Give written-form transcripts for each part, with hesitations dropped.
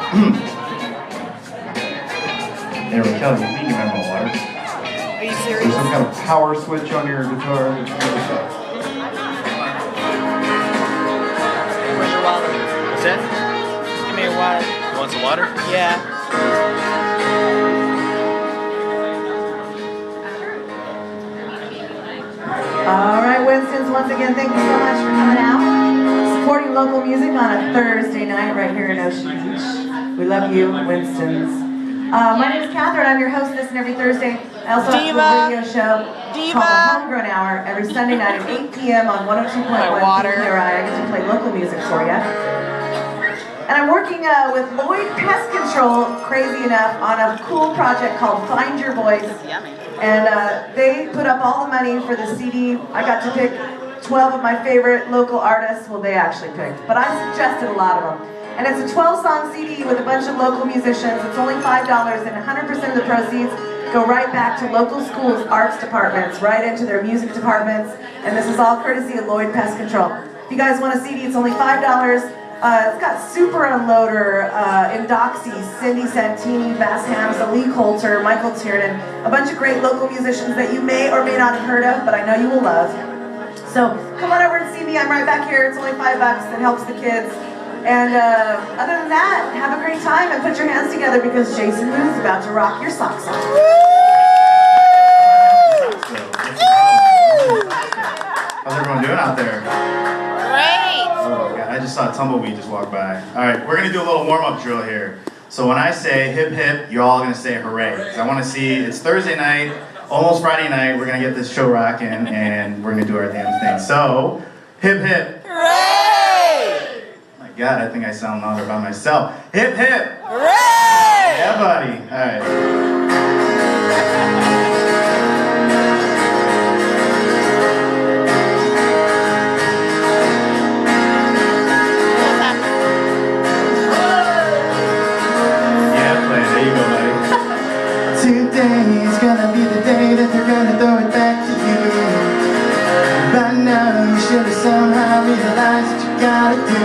There we go. You can have more water. Are you There's serious? some kind of power switch on your guitar. Where's your water? What's that? Give me your water. You want some water? Yeah. All right, Winston's, once again, thank you so much for coming out, supporting local music on a Thursday night right here in Ocean Beach. We love you, Winston's. My name is Catherine. I'm your hostess, and every Thursday I also have a radio show called The Homegrown Hour every Sunday night at 8 p.m. on 102.1 KRI. I get to play local music for you. And I'm working with Lloyd Pest Control, crazy enough, on a cool project called Find Your Voice. Yummy. And they put up all the money for the CD. I got to pick 12 of my favorite local artists. Well, they actually picked, but I suggested a lot of them. And it's a 12-song CD with a bunch of local musicians. It's only $5, and 100% of the proceeds go right back to local schools' arts departments, right into their music departments. And this is all courtesy of Lloyd Pest Control. If you guys want a CD, it's only $5. It's got Super Unloader, Indoxy, Cindy Santini, Bass Hams, Lee Coulter, Michael Tiernan, a bunch of great local musicians that you may or may not have heard of, but I know you will love. So come on over and see me. I'm right back here. It's only $5. It helps the kids. And other than that, have a great time and put your hands together because Jason Moon's about to rock your socks off. How's everyone doing out there? Great. Oh God, I just saw a tumbleweed just walk by. All right, we're gonna do a little warm-up drill here. So when I say hip hip, you're all gonna say hooray. Because I want to see, it's Thursday night, almost Friday night. We're gonna get this show rocking and we're gonna do our damn thing. So hip hip. Hooray! My God, I think I sound louder by myself. Hip hip. Hooray! Yeah, buddy. All right. Today's gonna be the day that they're gonna throw it back to you. By now you should have somehow realized what you gotta do.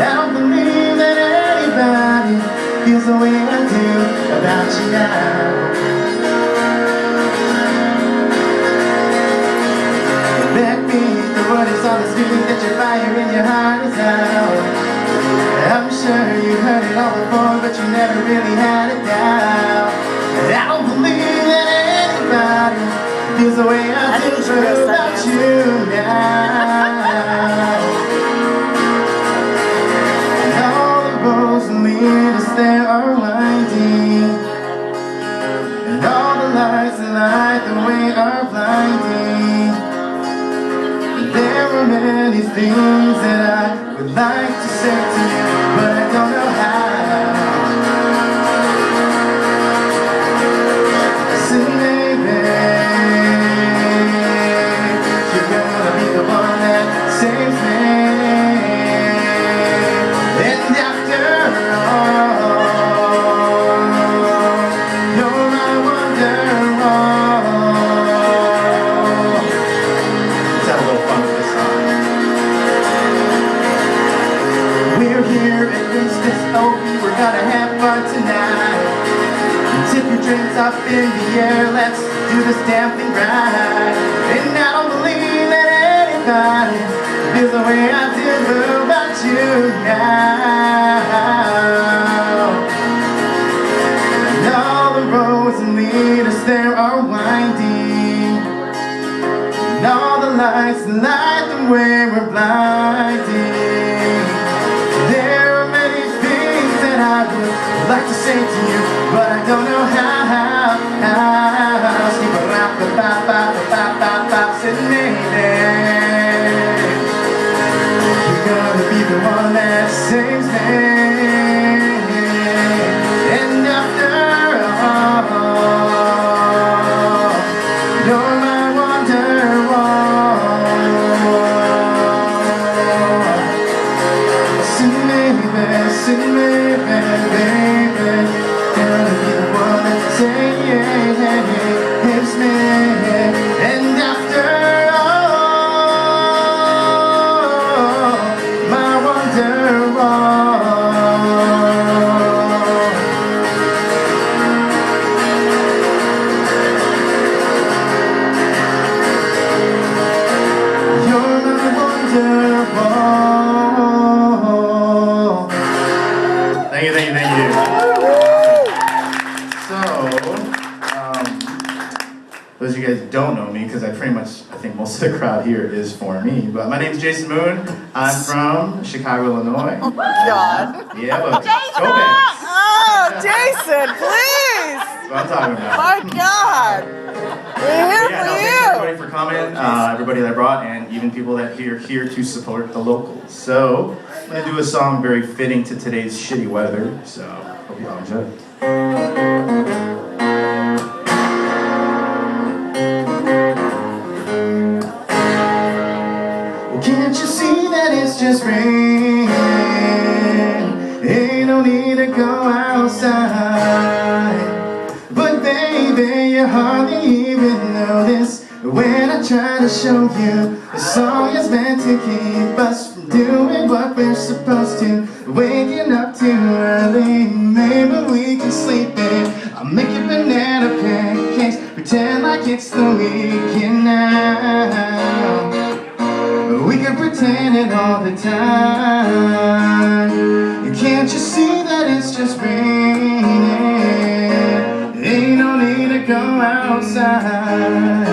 I don't believe that anybody feels the way I do about you now. Backbeat, the word is on the street that your fire in your heart is out. I'm sure you heard it all before, but you never really had it down. I don't believe that anybody feels the way I do about you now. And all the roads that lead us there are winding, and all the lights that light the way are blinding. There are many things that I would like to say to you, but I don't know how. So maybe you're gonna be the one that saves me. And after all, you're my wonderwall. Let's have a little fun with this song. We're here at Winston's Open, we're gonna have fun tonight. Tip your drinks up in the air, let's do this damn thing right. And I don't believe that anybody feels the way I do about you now. And all the roads that lead us there are winding, and all the lights light the way we're blinding. There are many things that I would like to say to you, but I don't know how. Said maybe you're gonna be the one that saves me. And after all, you're my wonderwall. So maybe, baby, gonna be the one that saves me. you guys don't know me, because I think most of the crowd here is for me. But my name's Jason Moon. I'm from Chicago, Illinois. Oh God. Yeah, but Jason! go Bears. Oh, Jason, please! That's what I'm talking about. My God. We're here Yeah, no, for thanks you. everybody for coming, everybody that I brought, and even people that are here to support the locals. So, I'm going to do a song very fitting to today's shitty weather, so hope you all enjoy. Well, can't you see that it's just rain? Ain't no need to go outside. But baby, you hardly even notice when I try to show you the song is meant to keep us from doing what we're supposed to. Waking up too early, maybe we can sleep in. I'll make you banana pancakes, pretend like it's the weekend now. We can pretend it all the time. Can't you see that it's just raining? Ain't no need to go outside.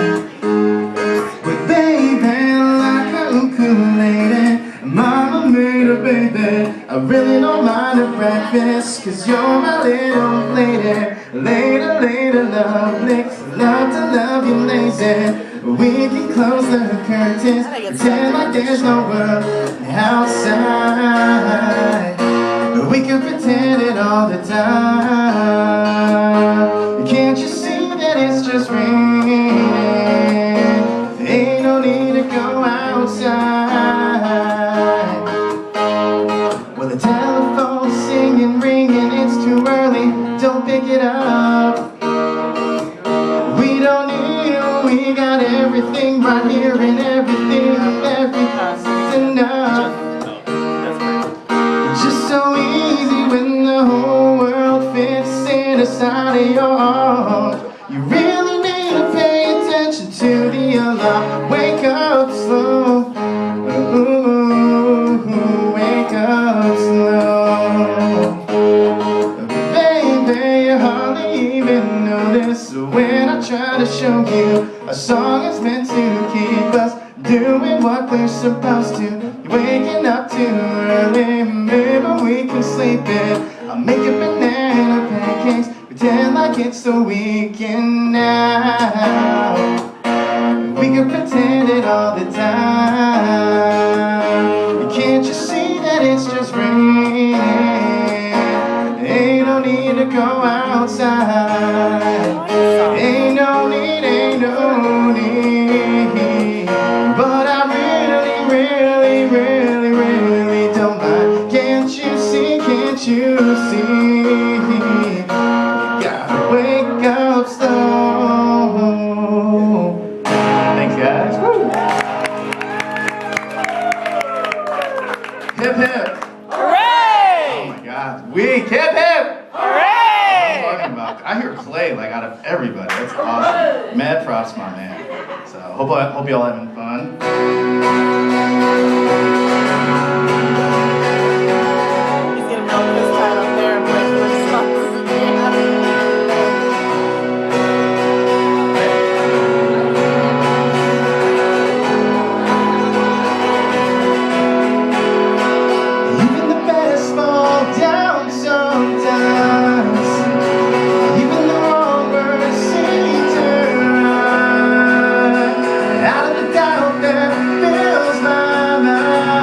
But baby, like a ukulele, mama made a baby. I really don't mind a breakfast, 'cause you're my little lady. Later, later, love licks, love to love you lazy. We can close the curtains, pretend like there's no world outside. We can pretend it all the time. Can't you see that it's just raining? Ain't no need to go outside. Well, the telephone's singing, ringing, it's too early, don't pick it up. We don't need you, we got everything right here, and everything is enough. Just so easy when the whole world fits inside of your arms. You really need to pay attention to the alarm. Wake up slow, ooh, wake up slow. Baby, you hardly even notice when I try to show you a song is meant to keep us doing what we're supposed to. You're waking up too early, maybe we can sleep in. I'll make you banana pancakes, pretend like it's the weekend now. We can pretend it all the time. Can't you see that it's just raining? Ain't no need to go outside. Ain't no need, ain't no need. But I really, really, really, really don't mind. Can't you see, can't you see? You gotta wake up slow. Thanks guys. Woo. Hip hip. Hooray! Oh my God. Weak. Hip hip. Hooray! Talking about. I hear Clay like out of everybody. That's awesome. Mad props, my man. So hope y'all having fun. He's gonna milk this time up there and play some songs. Even the best fall down sometimes. Even the wrong words seem to rhyme. Out of the doubt that fills my mind.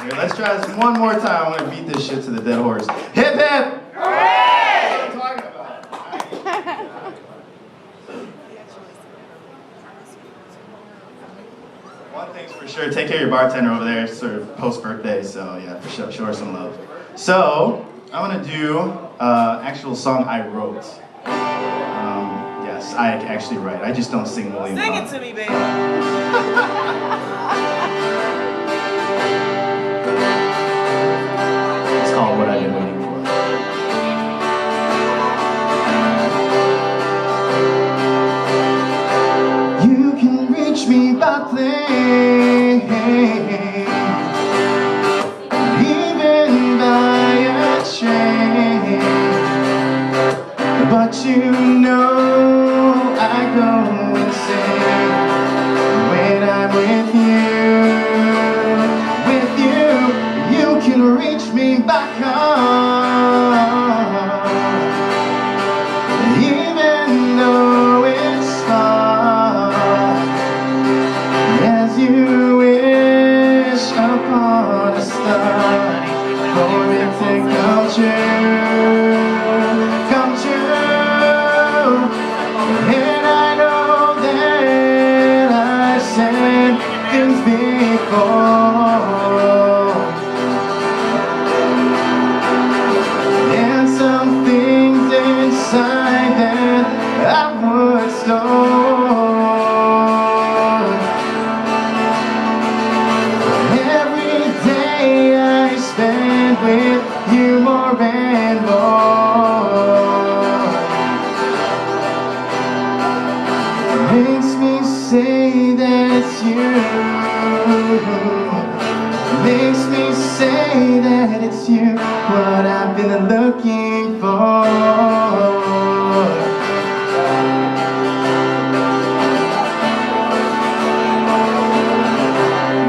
Here, let's try this one more time. I'm gonna beat this shit to the dead horse. Hip hip! Hooray! What are you talking about? One thing's for sure, take care of your bartender over there. It's sort of post-birthday, so yeah, for sure, show her some love. So, I'm gonna do actual song I wrote. Yes, I actually write. I just don't sing William. Sing it to me, baby. It's called What I've Been Waiting For. You can reach me by plane, even by a train, but you know I go insane when I'm with you. With you, you can reach me by car, even though it's far, as you wish upon a star for it to come true, come true. And I know that I've said things before, and some things inside that I would store. Every day I spend with you more and more makes me say that it's you. Makes me say that it's you, what I've been looking for.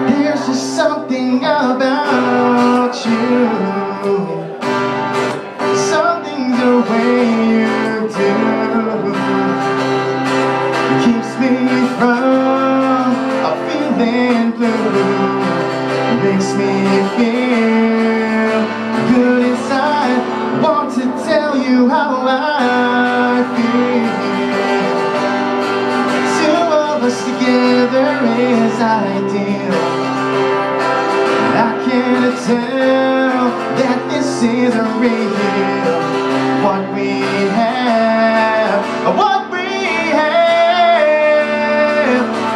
There's just something about you, something the way you do keeps me from feeling blue. Makes me feel good inside. Want to tell you how I feel. Two of us together is ideal. I can't tell that this is real. What we have, what we have,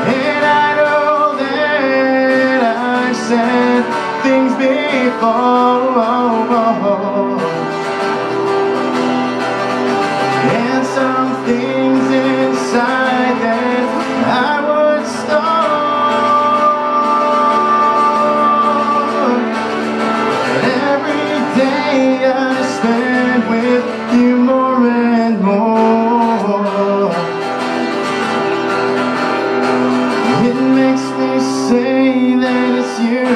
and I know that I've said things before, and some things inside that I would store. Every day I spend with you more and more. It makes me say that it's you.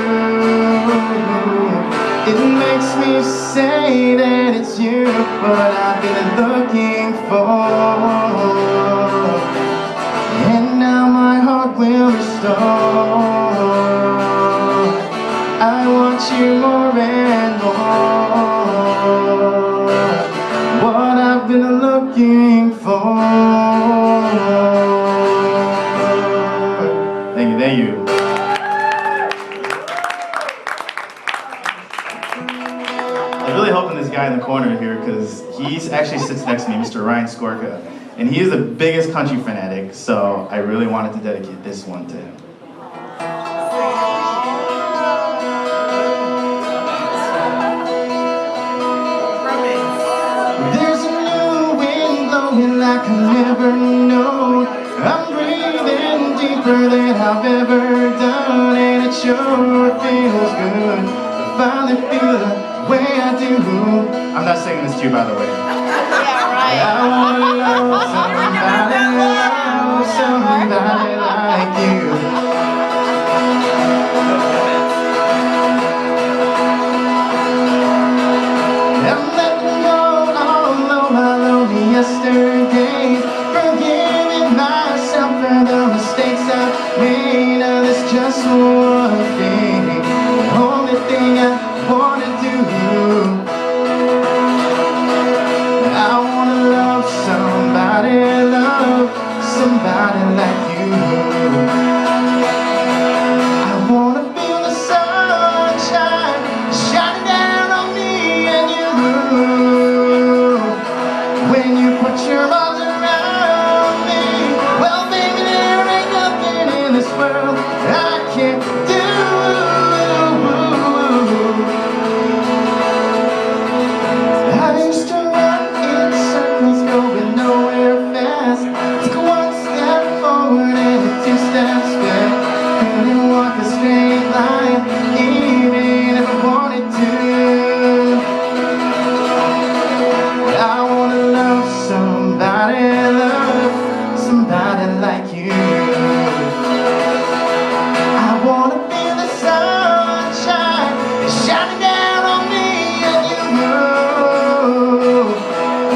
It makes me say that it's you, what I've been looking for. And now my heart will restore. I want you more and more. What I've been looking for. Thank you, thank you. I was really hoping this guy in the corner here, because he actually sits next to me, Mr. Ryan Skorka, and he is the biggest country fanatic, so I really wanted to dedicate this one to him. There's a new wind blowing like I've never known. I'm breathing deeper than I've ever done, and it sure feels good to finally feel the way I do. I'm not singing this to you, by the way. Yeah, right. I wanna love somebody like you. I'm letting go all of my lonely yesterdays, forgiving myself for the mistakes I've made. Now there's just one thing, the only thing world I can't do. I used to run in circles, going nowhere fast. Took one step forward and 2 steps back. Couldn't walk a straight line, even if I wanted to. I wanna love somebody like you. I wanna feel the sunshine shining down on me, and you know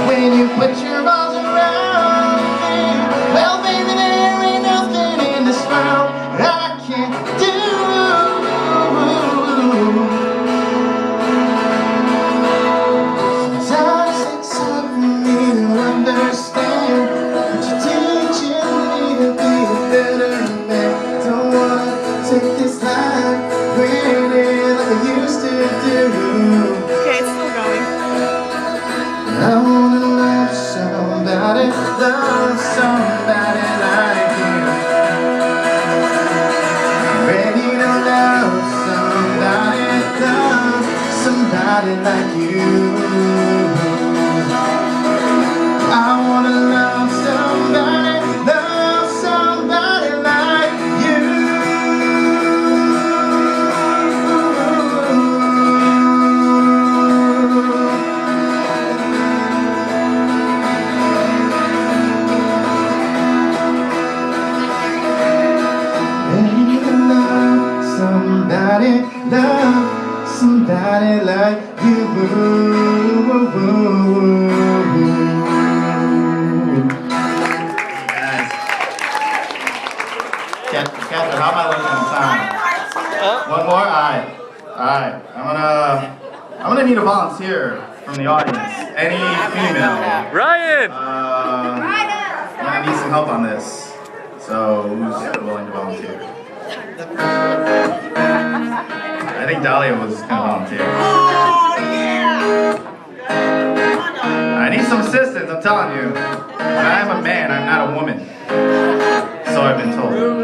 when you put your arms around me, well baby there ain't nothing in this world I can't do. Sometimes it's hard for me to understand, but you're teaching me to be a better man. Don't wanna take this life granted like I used to do. Okay, it's still going. I wanna love somebody like you. I'm ready to love somebody like you. I wanna love somebody like you. Ready to love somebody like you. Guys. Catherine, how am I looking on time? One more? Alright. I'm gonna need a volunteer from the audience. Any female. Ryan! I'm gonna need some help on this. So who's willing to volunteer? I think Dahlia was gonna volunteer. I need some assistance, I'm telling you. I'm a man, I'm not a woman. So I've been told. There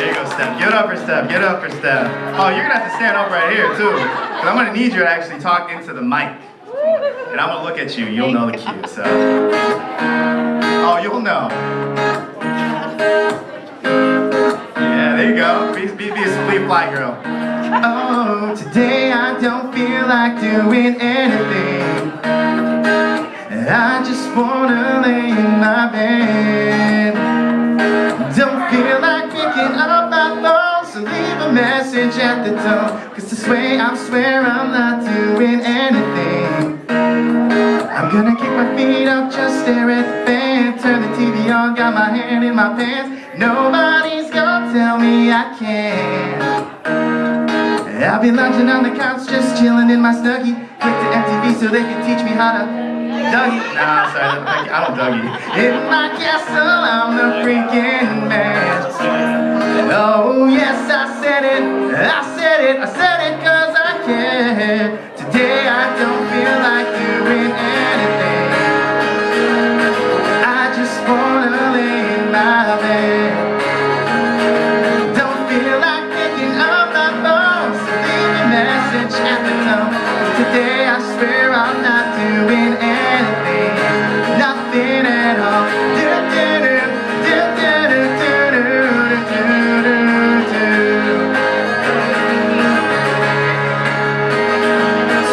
you go, Steph. Give it up for Steph. Give it up for Steph. Oh, you're gonna have to stand up right here too. Because I'm gonna need you to actually talk into the mic. And I'm gonna look at you. You'll know the cue, so. Oh, you'll know. Yeah, there you go. Be a sweet fly girl. Oh, today I don't feel like doing anything. I just wanna lay in my bed. Don't feel like picking up my phone, so leave a message at the tone. Cause I swear I'm not doing anything. I'm gonna kick my feet up, just stare at the fan. Turn the TV on, got my hand in my pants. Nobody's gonna tell me I can't. I'll be lounging on the couch, just chilling in my Snuggie. Click to MTV so they can teach me how to Dougie. Nah, sorry, I don't Dougie. In my castle, I'm the freaking man. Oh yes, I said it cause I can. Today I don't feel like doing anything. I just wanna lay in my bed. Don't feel like picking up my phone, so leave a message at the tone. Today I swear I'm not doing anything, nothing at all.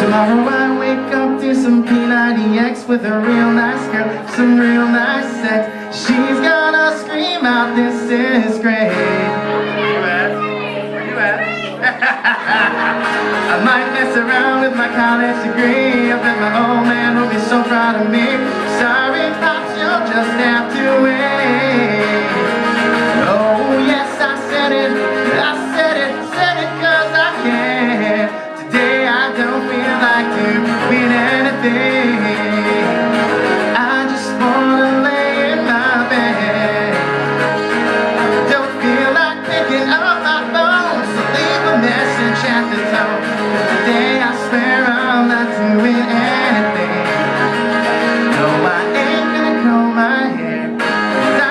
Tomorrow I wake up to some P90X with a real nice girl, some real nice sex. She's gonna scream out, this is great. Where you at? I might mess around with my college degree. I bet my old man will be so proud of me. Sorry, Pops, you'll just have to wait. Oh, yes, I said it cause I can. Today I don't feel like doing anything. I just wanna lay in my bed. Don't feel like picking up my phone, so leave a message at the tone. Today I swear I'm not doing anything. No, I ain't gonna comb my hair, 'cause I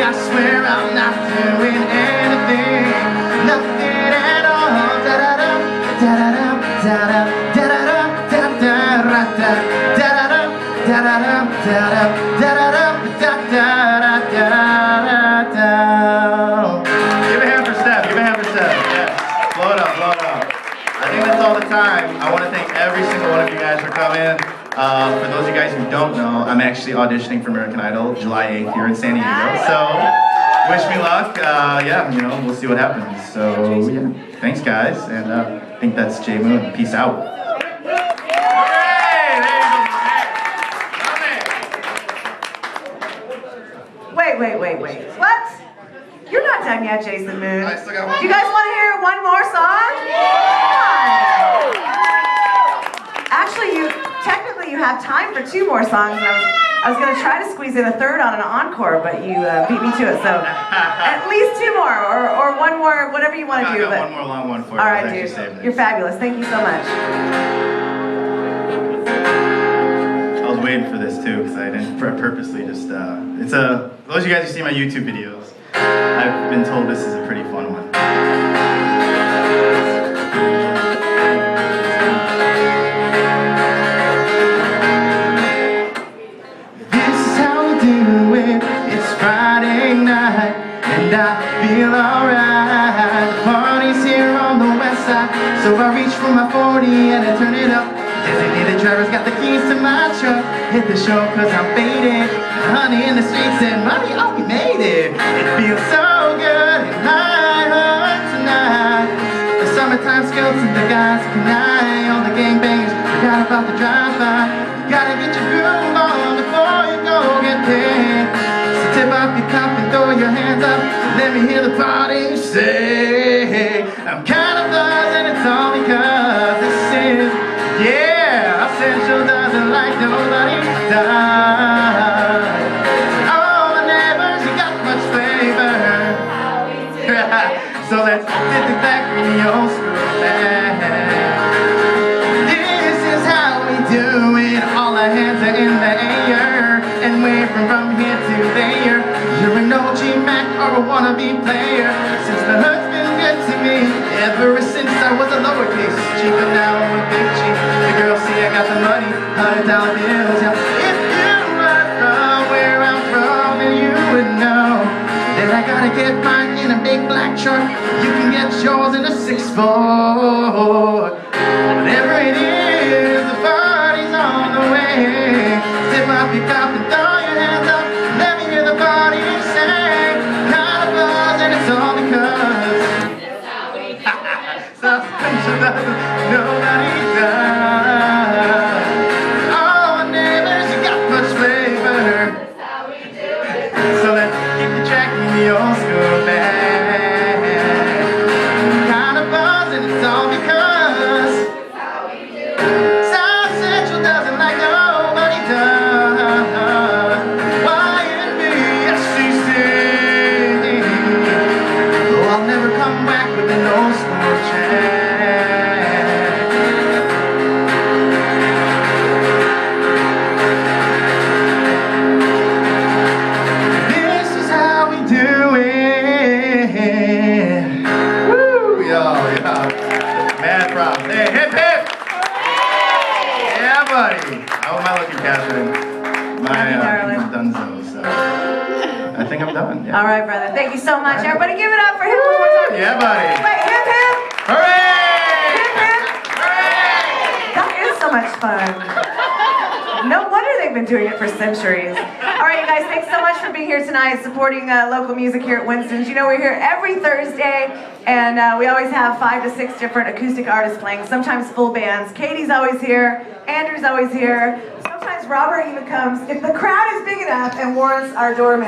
I swear I'm not doing anything, nothing at all. Da-da-dum, da-da-dum, da-dum, da-da-dum, da-da-da-da-da, da-da-dum, da-da-dum, da-dum, da-da-dum, da-da-da-da-da. Give a hand for Steph, give a hand for Steph. Yes, blow it up, blow it up. I think that's all the time. I want to thank every single one of you guys for coming. For those of you guys who don't know, I'm actually auditioning for American Idol July 8th here in San Diego. So, wish me luck. Yeah, you know, we'll see what happens. So, yeah, thanks guys, and I think that's J Moon. Peace out. Wait. What? You're not done yet, Jason Moon. I still got one Do you guys want to hear one more song? Actually, technically you have time for 2 more songs. And I was going to try to squeeze in a third on an encore, but you beat me to it. So at least 2 more, or 1 more, whatever you want to do. I got one more long one for you. All right, dude. You're fabulous. Thank you so much. I was waiting for this too, because I didn't purposely just, it's a, those of you guys who see my YouTube videos, I've been told this is a pretty fun one. This is how we do it. It's Friday night, and I feel alright. The party's here on the west side, so I reach for my 40 and I turn it up. Designated driver's got the keys to my truck. Hit the show cause I'm faded. Honey in the streets and money, oh we made it. It feels so good in my heart tonight. The summertime skills and the guys can I. All the gangbangers forgot about the drive-by. You gotta get your groove on before you go get paid. So tip up your cup and throw your hands up. Let me hear the party say, I'm kinda buzzed and it's all because this is, yeah, Central doesn't like nobody does. Oh, my neighbors, you got much flavor. So let's get it back in the old school band. This is how we do it. All our hands are in the air, and we're from here to there. You're an OG Mac or a wannabe player. Since the hood's been good to me ever since I was a lowercase G, but now I'm a big G. The girls see I got the money, $100 bills, yeah. If you were from where I'm from, then you would know that I gotta get mine in a big black truck. You can get yours in a 6'4". Whatever it is, the party's on the way. Tip up your cup and throw your hands up. Let me hear the party say, kind of buzz and it's all because Suspension doesn't, nobody does. Oh, my neighbors, you got much flavor. So let's keep the track in the old school band. Kind of buzz and it's all because South Central doesn't like nobody does. Y-N-B-S-C-C. Oh, I'll never come back with an old school chant. This is how we do it. Woo, yeah. Mad props. Hey, hip hip! Yeah, buddy. How am I looking, Catherine? I'm done so. I think I'm done. Yeah. All right, brother. Thank you so much. Everybody give it up for him one more time. Yeah, buddy. Wait, hip. Hooray! Hip. Hooray! That is so much fun. No wonder they've been doing it for centuries. All right, you guys, thanks so much for being here tonight, supporting local music here at Winston's. You know, we're here every Thursday, and we always have 5 to 6 different acoustic artists playing, sometimes full bands. Katie's always here, Andrew's always here. Sometimes Robert even comes, if the crowd is big enough and warrants our doorman.